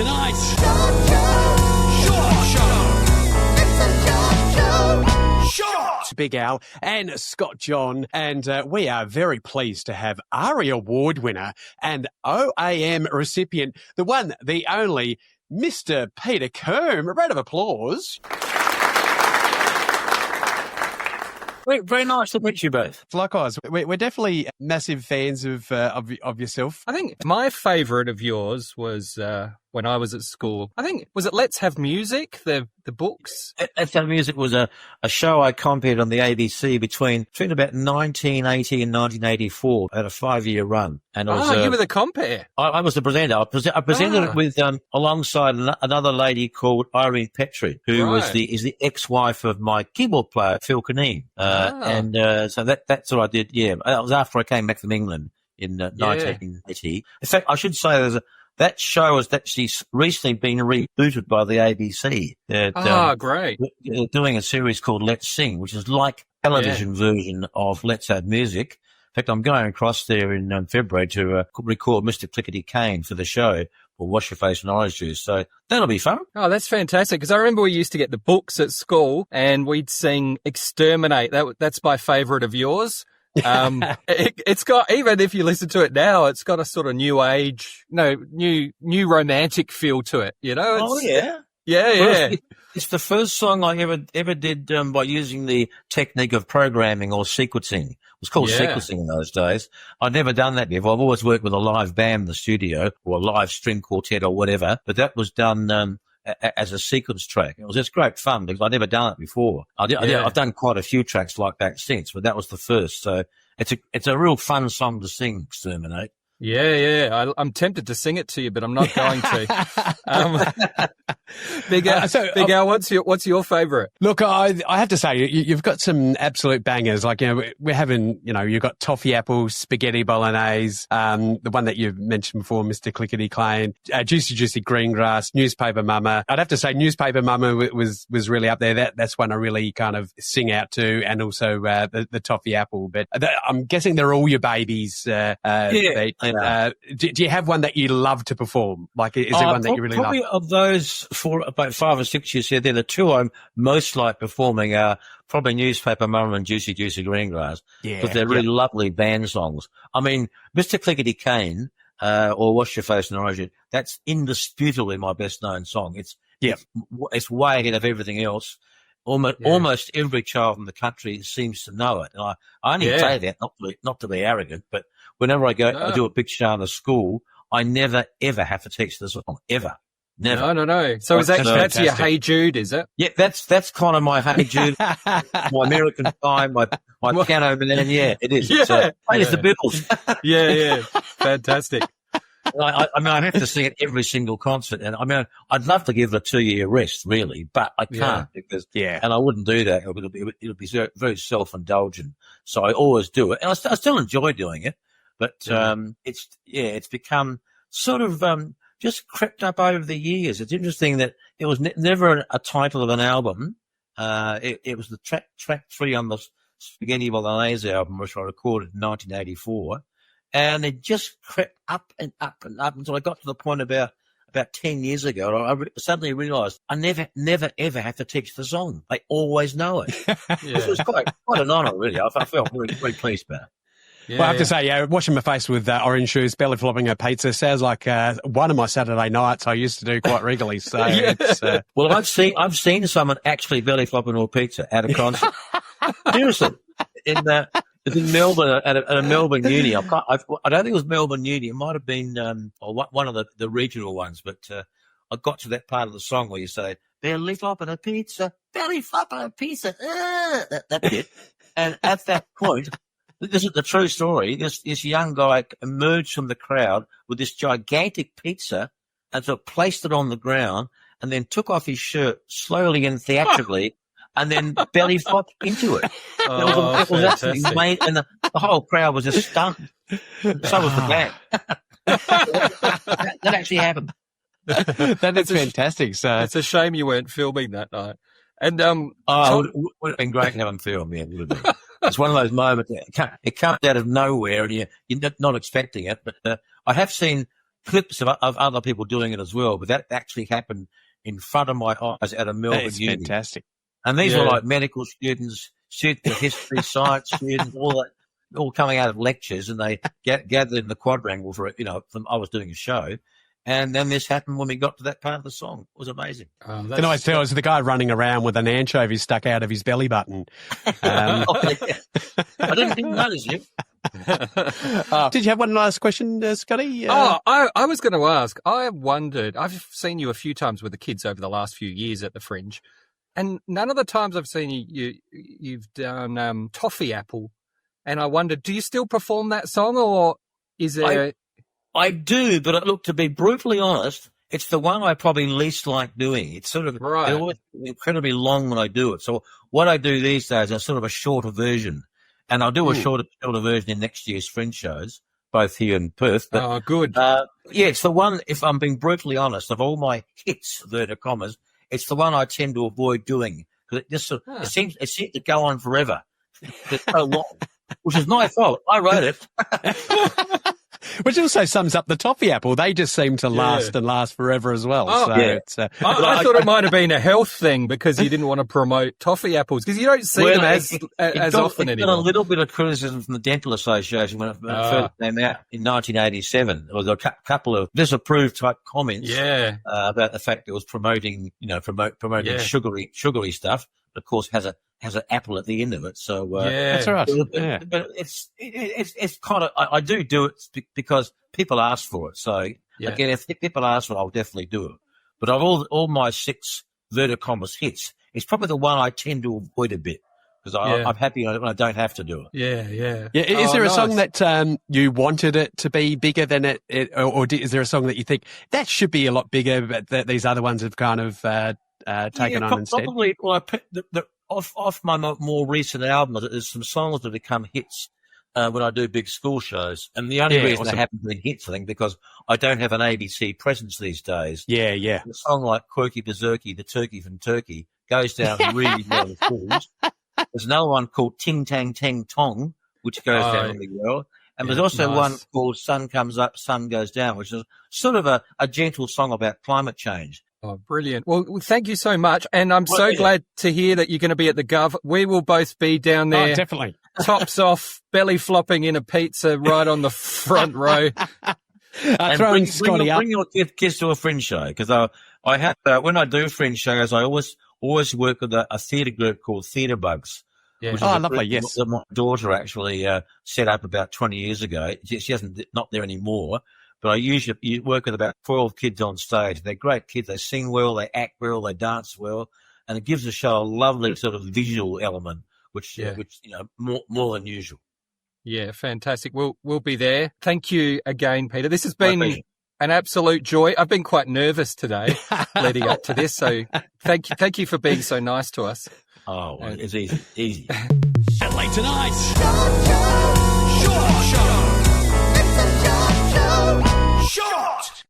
tonight. Short. Big Al and Scott John, and we are very pleased to have Aria Award winner and OAM recipient, the one, the only, Mr. Peter Combe. A round of applause. Very nice to meet you both. Likewise, we're definitely massive fans of yourself. I think my favourite of yours was when I was at school. I think, was it Let's Have Music, the books? Let's Have Music was a show I compared on the ABC between about 1980 and 1984. I had a 5-year run. And it was, you were the compere. I was the presenter. I presented it with alongside another lady called Irene Petrie, who is the ex-wife of my keyboard player, Phil Caneen. So that's what I did. Yeah, that was after I came back from England in 1980. In fact, I should say that show has actually recently been rebooted by the ABC. Great. They're doing a series called Let's Sing, which is like a television version of Let's Have Music. In fact, I'm going across there in February to record Mr. Clickety Kane for the show, or Wash Your Face in Orange Juice. So that'll be fun. Oh, that's fantastic. Because I remember we used to get the books at school and we'd sing Exterminate. That's my favourite of yours. It's got, even if you listen to it now, it's got a sort of new age, new romantic feel to it, you know? Oh, yeah. Yeah. It's the first song I ever did by using the technique of programming or sequencing. It was called sequencing in those days. I'd never done that before. I've always worked with a live band in the studio or a live string quartet or whatever, but that was done as a sequence track. It was just great fun because I'd never done it before. I've done quite a few tracks like that since, but that was the first. So it's a real fun song to sing, Exterminate. Yeah. I'm tempted to sing it to you, but I'm not going to. Big Al, what's your favourite? Look, I have to say, you've got some absolute bangers. Like, we're having, you've got Toffee Apple, Spaghetti Bolognese, the one that you've mentioned before, Mr. Clickety Clan, Juicy Juicy Green Grass, Newspaper Mama. I'd have to say Newspaper Mama was really up there. That's one I really kind of sing out to, and also the Toffee Apple. But I'm guessing they're all your babies. Do you have one that you love to perform? Like, is there one that you really love? Probably of those, for about 5 or 6 years here, they're the two I'm most like performing are probably Newspaper Mama and Juicy Juicy Green Grass. Yeah. Because they're really lovely band songs. I mean, Mr. Clickety Kane, or Wash Your Face in Orange Juice, that's indisputably my best known song. It's way ahead of everything else. Almost every child in the country seems to know it. And I only say that not to be arrogant, but whenever I do a big show in a school, I never ever have to teach the song ever. Never. No. So that's your Hey Jude, is it? Yeah, that's kind of my Hey Jude, my American Pie, my piano man. Yeah, it is. It's the Beatles. Yeah. Fantastic. I have to sing it every single concert, and I'd love to give it a 2-year rest, really, but I can't because, and I wouldn't do that. It would be very self-indulgent. So I always do it, and I still enjoy doing it, but it's become sort of just crept up over the years. It's interesting that it was never a title of an album. It was the track 3 on the Spaghetti Bolognese album, which I recorded in 1984. And it just crept up and up and up until I got to the point about 10 years ago. I suddenly realised I never, ever have to teach the song. They always know it. It was quite an honour, really. I felt very, very pleased about it. Yeah, well, I have to say, washing my face with orange shoes, belly flopping a pizza sounds like one of my Saturday nights I used to do quite regularly. So it's, well, I've seen someone actually belly flopping a pizza at a concert. Seriously, it's in Melbourne at a Melbourne uni. I don't think it was Melbourne Uni. It might have been one of the regional ones. But I got to that part of the song where you say belly flopping a pizza, belly flopping a pizza. That bit. And at that point, this is the true story. This young guy emerged from the crowd with this gigantic pizza and sort of placed it on the ground and then took off his shirt slowly and theatrically. And then belly flopped into it. It was absolutely made, and the whole crowd was just stunned. So was the band. that actually happened. That is fantastic. So it's a shame you weren't filming that night. And it would have been great to have them film. Yeah, it would have been. It's one of those moments. It comes out of nowhere, and you're not expecting it. But I have seen clips of other people doing it as well, but that actually happened in front of my eyes at a Melbourne uni. Fantastic. And these were like medical students, history, science students, all coming out of lectures, and they gathered in the quadrangle for, I was doing a show. And then this happened when we got to that part of the song. It was amazing. Can I tell? It was the guy running around with an anchovy stuck out of his belly button. I didn't notice you. Did you have one last question, Scotty? I was going to ask. I wondered. I've seen you a few times with the kids over the last few years at the Fringe, and none of the times I've seen you've done Toffee Apple. And I wondered, do you still perform that song, or is there? I do, but look, to be brutally honest, it's the one I probably least like doing. It's sort of it's always incredibly long when I do it. So what I do these days is sort of a shorter version, and I'll do a shorter version in next year's Fringe shows, both here in Perth. But, good. It's the one. If I'm being brutally honest, of all my hits, inverted commas, it's the one I tend to avoid doing because it just it seems to go on forever. It's so long, which is my fault. I wrote it. Which also sums up the Toffee Apple. They just seem to last and last forever as well. I thought it might have been a health thing because you didn't want to promote Toffee Apples because you don't see them as often anymore. Got a little bit of criticism from the Dental Association when it first came out in 1987. There was a couple of disapproved type comments about the fact it was promoting, promoting sugary stuff. Of course, has an apple at the end of it. So that's all right. But it's kind of I do it because people ask for it. So again, if people ask for it, I'll definitely do it. But of all my 6 inverted commas hits, it's probably the one I tend to avoid a bit because I'm happy when I don't have to do it. Yeah. Is there a song that you wanted it to be bigger than it or is there a song that you think that should be a lot bigger, but that these other ones have kind of taken on instead? Probably. Well, I picked off my more recent album, there's some songs that become hits when I do big school shows. And the only reason they haven't been hits, I think, because I don't have an ABC presence these days. Yeah. A song like Quirky Berserky, The Turkey from Turkey, goes down really well in schools. There's another one called Ting Tang Tang Tong, which goes down really well. And there's also one called Sun Comes Up, Sun Goes Down, which is sort of a gentle song about climate change. Oh, brilliant. Well, thank you so much. And I'm so glad to hear that you're going to be at the Gov. We will both be down there. Oh, definitely. Tops off, belly flopping in a pizza right on the front row. Throwing Scotty up. Bring your kids to a Fringe show because I have, when I do Fringe shows, I always work with a theatre group called Theatre Bugs. Yeah. Which is lovely, yes. That my daughter actually set up about 20 years ago. She not there anymore. But I usually work with about 12 kids on stage. They're great kids. They sing well, they act well, they dance well, and it gives the show a lovely sort of visual element, which more than usual. Yeah, fantastic. We'll be there. Thank you again, Peter. This has been an absolute joy. I've been quite nervous today leading up to this, so thank you for being so nice to us. Oh, well, it's easy. Adelaide tonight. Show. It's a show.